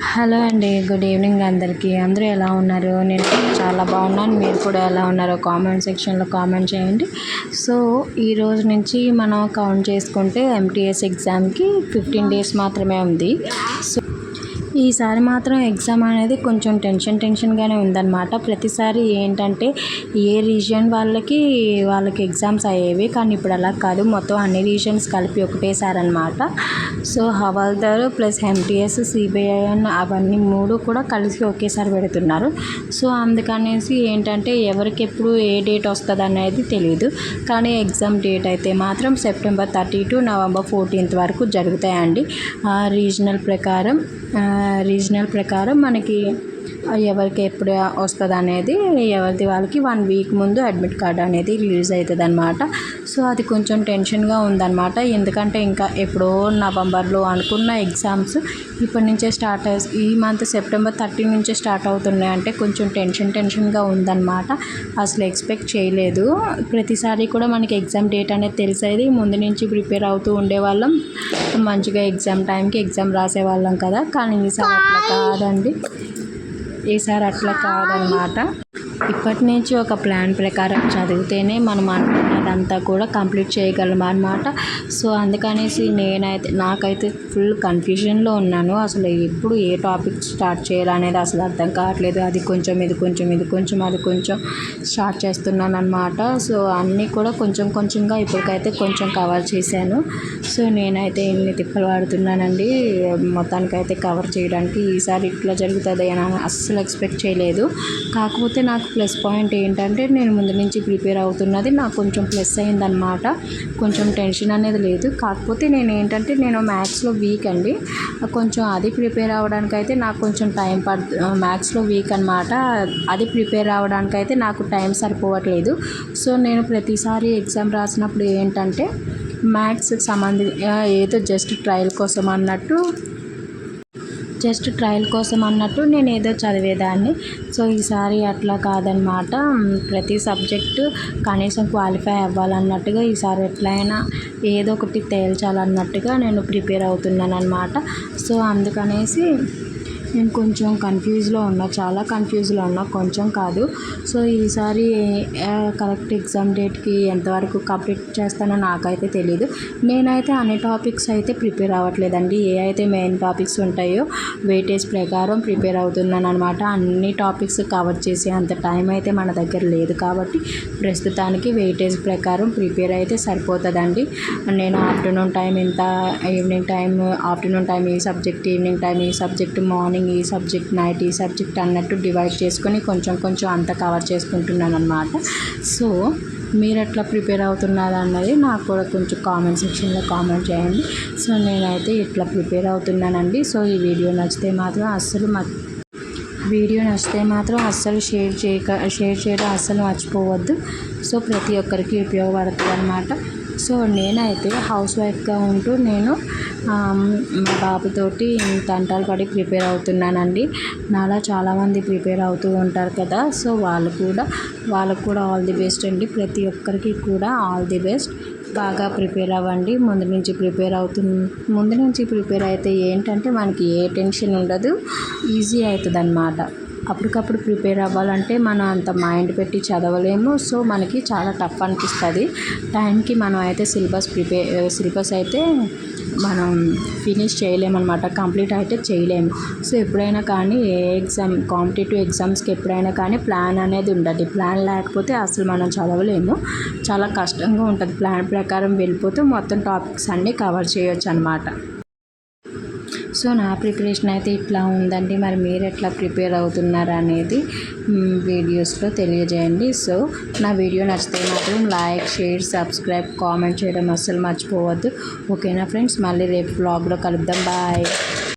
Hello అండి, good evening అందరికీ. అందరూ ఎలా ఉన్నారు? నేను చాలా బాగున్నాను. మీరు కూడా ఎలా ఉన్నారో కామెంట్ సెక్షన్లో కామెంట్ చేయండి. సో ఈరోజు నుంచి మనం కౌంట్ చేసుకుంటే ఎంటీఎస్ ఎగ్జామ్కి 15 డేస్ మాత్రమే ఉంది. సో ఈసారి మాత్రం ఎగ్జామ్ అనేది కొంచెం టెన్షన్గానే ఉందన్నమాట. ప్రతిసారి ఏంటంటే ఏ రీజియన్ వాళ్ళకి ఎగ్జామ్స్ అయ్యేవి, కానీ ఇప్పుడు అలా కాదు, మొత్తం అన్ని రీజియన్స్ కలిపి ఒకటేసారనమాట. సో హవాల్దార్ ప్లస్ ఎంటీఎస్, సిబిఐఎన్ అవన్నీ మూడు కూడా కలిసి ఒకేసారి పెడుతున్నారు. సో అందుకనేసి ఏంటంటే ఎవరికి ఎప్పుడు ఏ డేట్ వస్తుంది అనేది తెలియదు, కానీ ఎగ్జామ్ డేట్ అయితే మాత్రం September 30 to November 14 వరకు జరుగుతాయండి. రీజనల్ ప్రకారం మనకి ఎవరికి ఎప్పుడు వస్తుంది అనేది ఎవరిది వాళ్ళకి 1 వీక్ ముందు అడ్మిట్ కార్డ్ అనేది రిలీజ్ అవుతుంది అనమాట. సో అది కొంచెం టెన్షన్గా ఉందన్నమాట. ఎందుకంటే ఇంకా ఎప్పుడో నవంబర్లో అనుకున్న ఎగ్జామ్స్ ఇప్పటి నుంచే స్టార్ట్ ఈ మంత్ September 30 నుంచే స్టార్ట్ అవుతున్నాయి అంటే కొంచెం టెన్షన్గా ఉందన్నమాట. అసలు ఎక్స్పెక్ట్ చేయలేదు. ప్రతిసారి కూడా మనకి ఎగ్జామ్ డేట్ అనేది తెలిసేది, ముందు నుంచి ప్రిపేర్ అవుతూ ఉండేవాళ్ళం, మంచిగా ఎగ్జామ్ టైంకి ఎగ్జామ్ రాసేవాళ్ళం కదా. కానీ ఈసారి అట్లా కాదనమాట. ఇప్పటి నుంచి ఒక ప్లాన్ ప్రకారం చదివితేనే మనం అనుకున్నదంతా కూడా కంప్లీట్ చేయగలం అన్నమాట. సో అందుకనేసి నాకైతే ఫుల్ కన్ఫ్యూజన్లో ఉన్నాను. అసలు ఎప్పుడు ఏ టాపిక్ స్టార్ట్ చేయాలనేది అసలు అర్థం కావట్లేదు. అది కొంచెం అది కొంచెం స్టార్ట్ చేస్తున్నాను అనమాట. సో అన్నీ కూడా కొంచెంగా ఇప్పటికైతే కొంచెం కవర్ చేశాను. సో నేనైతే ఇన్ని తిప్పలు పడుతున్నానండి మొత్తానికైతే కవర్ చేయడానికి. ఈసారి ఇట్లా జరుగుతుంది అని అస్సలు ఎక్స్పెక్ట్ చేయలేదు. కాకపోతే నాకు ప్లస్ పాయింట్ ఏంటంటే నేను ముందు నుంచి ప్రిపేర్ అవుతున్నది నాకు కొంచెం ప్లస్ అయిందనమాట. కొంచెం టెన్షన్ అనేది లేదు. కాకపోతే నేను మ్యాథ్స్లో వీక్ అండి, కొంచెం అది ప్రిపేర్ అవ్వడానికైతే నాకు కొంచెం టైం మ్యాథ్స్లో వీక్ అనమాట. అది ప్రిపేర్ అవ్వడానికైతే నాకు టైం సరిపోవట్లేదు. సో నేను ప్రతిసారి ఎగ్జామ్ రాసినప్పుడు ఏంటంటే మ్యాథ్స్కి సంబంధించి ఏదో జస్ట్ ట్రయల్ కోసం అన్నట్టు నేను ఏదో చదివేదాన్ని. సో ఈసారి అట్లా కాదనమాట. ప్రతి సబ్జెక్టు కనీసం క్వాలిఫై అవ్వాలన్నట్టుగా ఈసారి ఎట్లయినా ఏదో ఒకటి తేల్చాలన్నట్టుగా నేను ప్రిపేర్ అవుతున్నాను అనమాట. సో అందుకనేసి నేను కొంచెం చాలా కన్ఫ్యూజ్లో ఉన్నా, కొంచెం కాదు. సో ఈసారి కరెక్ట్ ఎగ్జామ్ డేట్కి ఎంతవరకు కంప్లీట్ చేస్తానో నాకైతే తెలీదు. నేనైతే అన్ని టాపిక్స్ అయితే ప్రిపేర్ అవ్వట్లేదండి. ఏ అయితే మెయిన్ టాపిక్స్ ఉంటాయో వెయిటేజ్ ప్రకారం ప్రిపేర్ అవుతున్నాను అనమాట. అన్ని టాపిక్స్ కవర్ చేసే అంత టైం అయితే మన దగ్గర లేదు కాబట్టి ప్రస్తుతానికి వెయిటేజ్ ప్రకారం ప్రిపేర్ అయితే సరిపోతుందండి. నేను ఆఫ్టర్నూన్ టైం ఇంత, ఆఫ్టర్నూన్ టైం ఈ సబ్జెక్ట్, ఈవినింగ్ టైం ఈ సబ్జెక్ట్, మార్నింగ్ ఈ సబ్జెక్ట్, నైట్ ఈ సబ్జెక్ట్ అన్నట్టు డివైడ్ చేసుకొని కొంచెం అంతా కవర్ చేసుకుంటున్నాను అనమాట. సో మీరు ఎట్లా ప్రిపేర్ అవుతున్నారు అన్నది నాకు కూడా కొంచెం కామెంట్ సెక్షన్లో కామెంట్ చేయండి. సో నేనైతే ఇట్లా ప్రిపేర్ అవుతున్నానండి. సో ఈ వీడియో నచ్చితే మాత్రం అస్సలు షేర్ చేయడం అస్సలు మర్చిపోవద్దు. సో ప్రతి ఒక్కరికి ఉపయోగపడుతుంది అనమాట. సో నేనైతే హౌస్ వైఫ్గా ఉంటూ నేను మా బాబుతోటి తంటాలు పడి ప్రిపేర్ అవుతున్నానండి. నాలా చాలామంది ప్రిపేర్ అవుతూ ఉంటారు కదా. సో వాళ్ళకు కూడా ఆల్ ది బెస్ట్ అండి. ప్రతి ఒక్కరికి కూడా ఆల్ ది బెస్ట్. బాగా ప్రిపేర్ అవ్వండి. ముందు నుంచి ప్రిపేర్ అయితే ఏంటంటే మనకి ఏ టెన్షన్ ఉండదు, ఈజీ అవుతుంది అన్నమాట. అప్పటికప్పుడు ప్రిపేర్ అవ్వాలంటే మనం అంత మైండ్ పెట్టి చదవలేము. సో మనకి చాలా టఫ్ అనిపిస్తుంది. టైంకి మనం అయితే సిలబస్ అయితే మనం ఫినిష్ చేయలేమన్నమాట, కంప్లీట్ అయితే చేయలేము. సో ఎప్పుడైనా కానీ కాంపిటేటివ్ ఎగ్జామ్స్కి ఎప్పుడైనా కానీ ప్లాన్ అనేది ఉండాలి. ప్లాన్ లేకపోతే అసలు మనం చదవలేము, చాలా కష్టంగా ఉంటుంది. ప్లాన్ ప్రకారం వెళ్ళిపోతే మొత్తం టాపిక్స్ అన్నీ కవర్ చేయొచ్చు అన్నమాట. సో నా ప్రిపరేషన్ అయితే ఇట్లా ఉందండి. మరి మీరు ఎట్లా ప్రిపేర్ అవుతున్నారు అనేది వీడియోస్లో తెలియజేయండి. సో నా వీడియో నచ్చితే మాత్రం లైక్, షేర్, సబ్స్క్రైబ్, కామెంట్ చేయడం అస్సలు మర్చిపోవద్దు. ఓకేనా ఫ్రెండ్స్, మళ్ళీ రేపు వ్లాగ్లో కలుద్దాం. బాయ్.